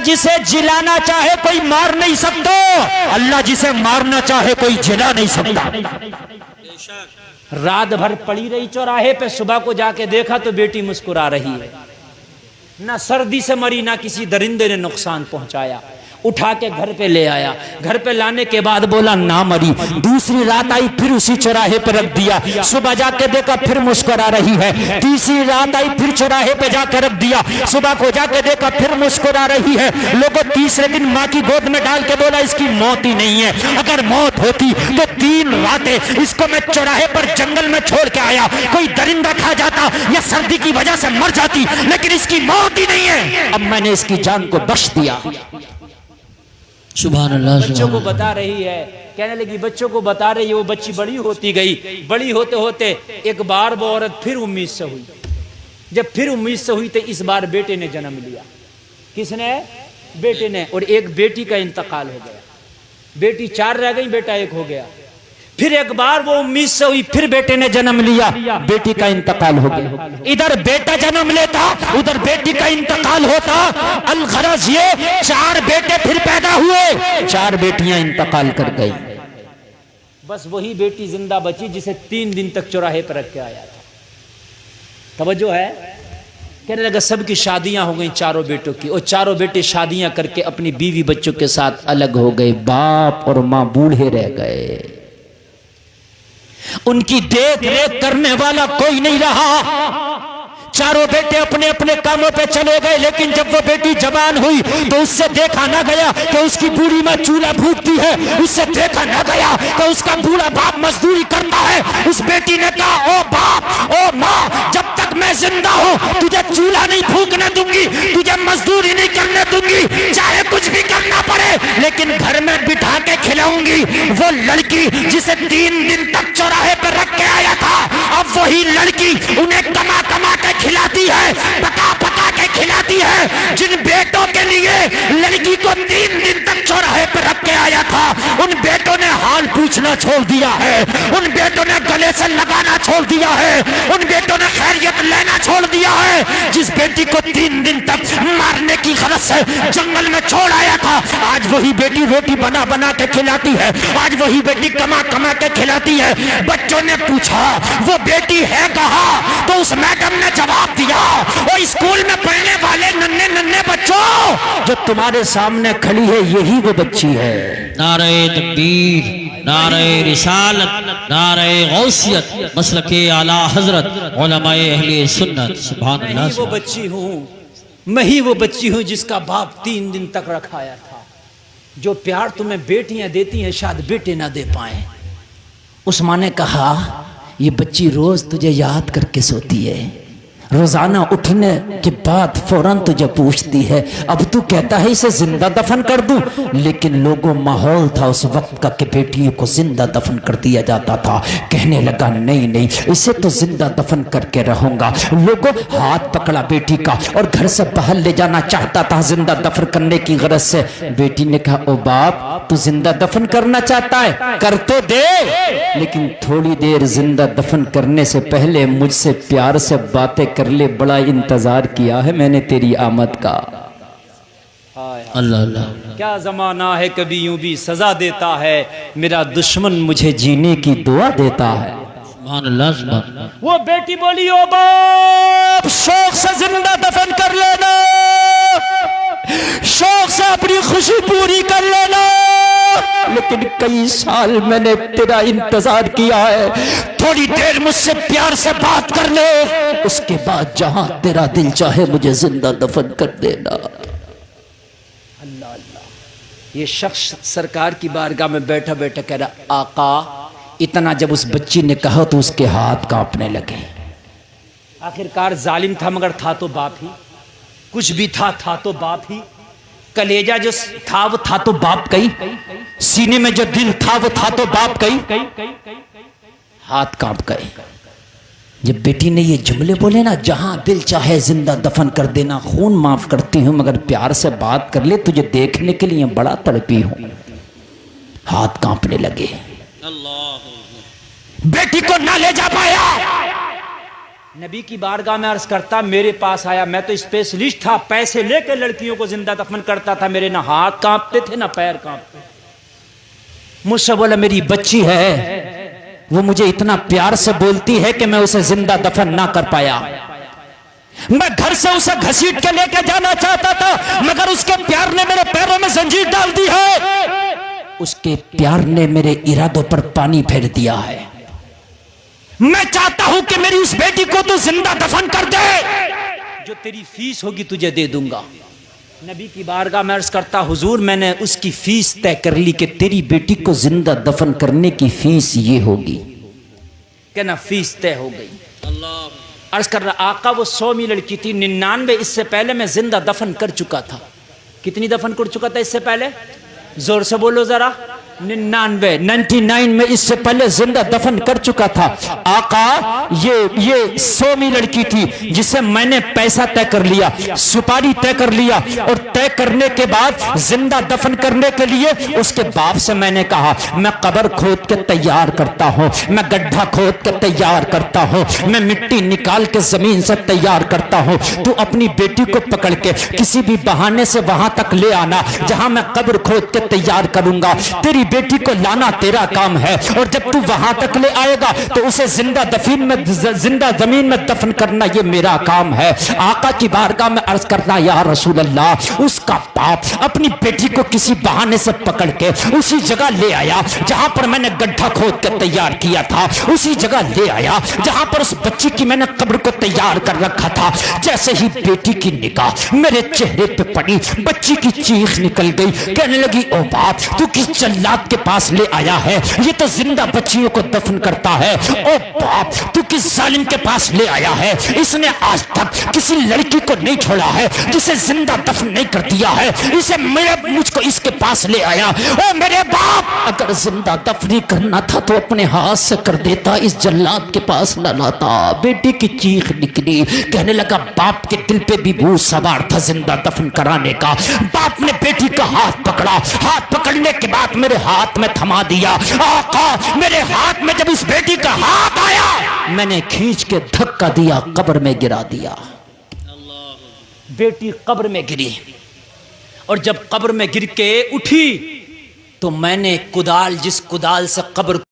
जिसे जिलाना चाहे कोई मार नहीं सकता, अल्लाह जिसे मारना चाहे कोई जिला नहीं सकता। रात भर पड़ी रही चौराहे पे, सुबह को जाके देखा तो बेटी मुस्कुरा रही है। ना सर्दी से मरी, ना किसी दरिंदे ने नुकसान पहुंचाया। उठा के घर पे ले आया, घर पे लाने के बाद बोला ना मरी। दूसरी रात आई, फिर उसी चौराहे पे रख दिया। सुबह जाके देखा फिर मुस्कुरा रही है। तीसरी रात आई, फिर चौराहे पे जाके रख दिया। सुबह को जाके देखा फिर मुस्कुरा रही है। लोगों तीसरे दिन माँ की गोद में डाल के बोला इसकी मौत ही नहीं है। अगर मौत होती तो 3 रातें इसको मैं चौराहे पर जंगल में छोड़ के आया, कोई दरिंदा खा जाता या सर्दी की वजह से मर जाती, लेकिन इसकी मौत ही नहीं है। अब मैंने इसकी जान को बख्श दिया। सुभान अल्लाह। बच्चों को बता रही है, कहने लगी बच्चों को बता रही है। वो बच्ची बड़ी होती गई, बड़ी होते होते एक बार वो औरत फिर उम्मीद से हुई। जब फिर उम्मीद से हुई तो इस बार बेटे ने जन्म लिया। किसने? बेटे ने। और एक बेटी का इंतकाल हो गया। बेटी 4 रह गई, बेटा 1 हो गया। फिर एक बार वो उम्मीद से हुई, फिर बेटे ने जन्म लिया, बेटी का इंतकाल हो गया। इधर बेटा जन्म लेता, उधर बेटी का इंतकाल होता। अलगरज ये 4 बेटे फिर पैदा हुए, 4 बेटियां इंतकाल कर गई। बस वही बेटी जिंदा बची जिसे 3 दिन तक चौराहे पर रख के आया था। तवज्जो है? कहने लगा सबकी शादियां हो गई, 4 बेटों की, और 4 बेटे शादियां करके अपनी बीवी बच्चों के साथ अलग हो गए। बाप और मां बूढ़े रह गए, उनकी देख रेख करने वाला कोई नहीं रहा। 4 बेटे अपने अपने कामों पे चले गए। लेकिन जब वो बेटी जवान हुई तो उससे देखा ना गया कि उसकी बूढ़ी माँ चूल्हा फूंकती है, उससे देखा ना गया कि उसका बूढ़ा बाप मजदूरी करता है। उस बेटी ने कहा ओ बाप, ओ माँ, जब तक मैं जिंदा हूँ तुझे चूल्हा नहीं फूंकने दूंगी, तुझे मजदूरी नहीं करने दूंगी, चाहे कुछ भी करना पड़े, लेकिन घर में बिठा के खिलाऊंगी। वो लड़की जिसे 3 दिन तक चौराहे पर रख के आया था, अब वही लड़की उन्हें कमा कमा के खिलाती है, पका पका के खिलाती है। जिन बेटों के लिए लड़की को 3 दिन तक चौराहे पर रख के आया था, उन बेटों ने हाल पूछना छोड़ दिया है, उन बेटों ने गले से लगाना छोड़ दिया है, उन बेटों ने खैरियत लेना छोड़ दिया है। जिस बेटी को 3 दिन तक मारने की गरज से जंगल में छोड़ आया था, आज वही बेटी रोटी बना बना के खिलाती है, आज वही बेटी कमा कमा के खिलाती है। बच्चों ने पूछा वो बेटी है कहाँ, तो उस मैडम ने जवाब दिया वो स्कूल में पढ़ने वाले नन्हे नन्हे बच्चों जो तुम्हारे सामने खड़ी है, यही वो बच्ची है। नारे तकबीर, नारे रिसालत, नारे गौसियत, मसलके आला हजरत उलमाए अहले सुन्नत। सुभान अल्लाह। मैं वो बच्ची हूँ, मैं ही वो बच्ची हूँ जिसका बाप 3 दिन तक रखाया था। जो प्यार तुम्हें बेटियां देती हैं शायद बेटे ना दे पाए। उस माँ ने कहा ये बच्ची रोज तुझे याद करके सोती है, रोजाना उठने के बाद फौरन तुझे पूछती है। अब तू कहता है इसे जिंदा दफन कर दूं, लेकिन लोगों माहौल था उस वक्त का कि बेटियों को जिंदा दफन कर दिया जाता था। कहने लगा नहीं नहीं, इसे तो जिंदा दफन करके रहूंगा। लोगों हाथ पकड़ा बेटी का और घर से बाहर ले जाना चाहता था जिंदा दफन करने की गरज से। बेटी ने कहा ओ बाप, तू जिंदा दफन करना चाहता है, कर तो दे, लेकिन थोड़ी देर जिंदा दफन करने से पहले मुझसे प्यार से बातें कर ले। बड़ा इंतजार किया है मैंने तेरी आमद का। अल्लाह अल्लाह। क्या जमाना है, कभी यूं भी सजा देता है, मेरा दुश्मन मुझे जीने की दुआ देता है। सुभान अल्लाह, सुभान अल्लाह। वो बेटी बोली ओ बाप, शौक से जिंदा दफन कर लेना, शौक से अपनी खुशी पूरी कर लेना, लेकिन कई साल मैंने तेरा इंतजार किया है, थोड़ी देर मुझसे प्यार से बात कर ले, उसके बाद जहां तेरा दिल चाहे मुझे जिंदा दफन कर देना। अल्लाह अल्लाह। ये शख्स सरकार की बारगाह में बैठा बैठा कह रहा आका, इतना जब उस बच्ची ने कहा तो उसके हाथ कांपने लगे। आखिरकार जालिम था मगर था तो बाप ही, कुछ भी था तो बाप ही। कलेजा जो था वो था तो बाप कई, सीने में जो दिल था वो था तो बाप कई। हाथ कांप गए जब बेटी ने ये जुमले बोले ना, जहां दिल चाहे जिंदा दफन कर देना, खून माफ करती हूं मगर प्यार से बात कर ले, तुझे देखने के लिए बड़ा तड़पी हूं। हाथ कांपने लगे। बेटी को ना ले जा पाया, नबी की बारगाह में अर्ज करता, मेरे पास आया, मैं तो स्पेशलिस्ट था, पैसे लेकर लड़कियों को जिंदा दफन करता था, मेरे ना हाथ कांपते थे ना पैर कांपते। मुझसे बोला मेरी बच्ची है, वो मुझे इतना प्यार से बोलती है कि मैं उसे जिंदा दफन ना कर पाया। मैं घर से उसे घसीट के लेके जाना चाहता था, मगर उसके प्यार ने मेरे पैरों में जंजीर डाल दी है, उसके प्यार ने मेरे इरादों पर पानी फेर दिया है। मैं चाहता हूं कि मेरी उस बेटी को तू जिंदा दफन कर दे, जो तेरी फीस होगी तुझे दे दूंगा। नबी की बारगाह में अर्ज करता, हुजूर मैंने उसकी फीस तय कर ली कि तेरी बेटी को जिंदा दफन करने की फीस ये होगी। कहना फीस तय हो गई। अर्ज कर रहा, आका वो 100वीं लड़की थी, 99 इससे पहले मैं जिंदा दफन कर चुका था। कितनी दफन कर चुका था इससे पहले? जोर से बोलो जरा। 99 में इससे पहले जिंदा दफन कर चुका था। आका ये 100वीं लड़की थी जिसे मैंने पैसा तय कर लिया, सुपारी तय कर लिया, और तय करने के बाद जिंदा दफन करने के लिए उसके बाप से मैंने कहा, मैं कब्र खोद के तैयार करता हूं, मैं गड्ढा खोद के तैयार करता हूं, मैं मिट्टी निकाल के जमीन से तैयार करता हूं। तू अपनी बेटी को पकड़ के किसी भी बहाने से वहां तक ले आना जहां मैं कब्र खोद के तैयार करूंगा। तेरी बेटी को लाना तेरा काम है, और जब तू वहां तक ले आएगा तो उसे जिंदा जमीन में दफन करना ये मेरा काम है। आका की बारगाह में अर्ज करना, या रसूल अल्लाह, उसका बाप अपनी बेटी को किसी बहाने से पकड़ के उसी जगह ले आया जहां पर मैंने गड्ढा खोद कर तैयार किया था, उसी जगह ले आया जहां पर उस बच्ची की मैंने कब्र को तैयार कर रखा था। जैसे ही बेटी की निगाह मेरे चेहरे पे पड़ी, बच्ची की चीख निकल गई, कहने लगी, ओ बाप, तू किस जल्लाद के पास ले आया है? ये तो जिंदा बच्चियों को दफन करता है। ओ बाप, तू किस जालिम के पास ले आया है? इसने आज तक किसी लड़की को नहीं छोड़ा है जिसे जिंदा दफन नहीं कर दिया है, इसे मुझको इसके पास ले आया। ओ मेरे बाप, अगर जिंदा दफनी करना था तो अपने हाथ से कर देता, इस जल्लाद के पास न लाता। बेटी की चीख निकली, कहने लगा, बाप के दिल पे भी भूत सवार था जिंदा दफन कराने का। बाप ने बेटी का हाथ पकड़ा, हाथ पकड़ने के बाद मेरे हाथ में थमा दिया। आका, मेरे हाथ में जब इस बेटी का हाथ आया, मैंने खींच के धक्का दिया, कब्र में गिरा दिया। बेटी कब्र में गिरी, और जब कब्र में गिर के उठी तो मैंने जिस कुदाल से कब्र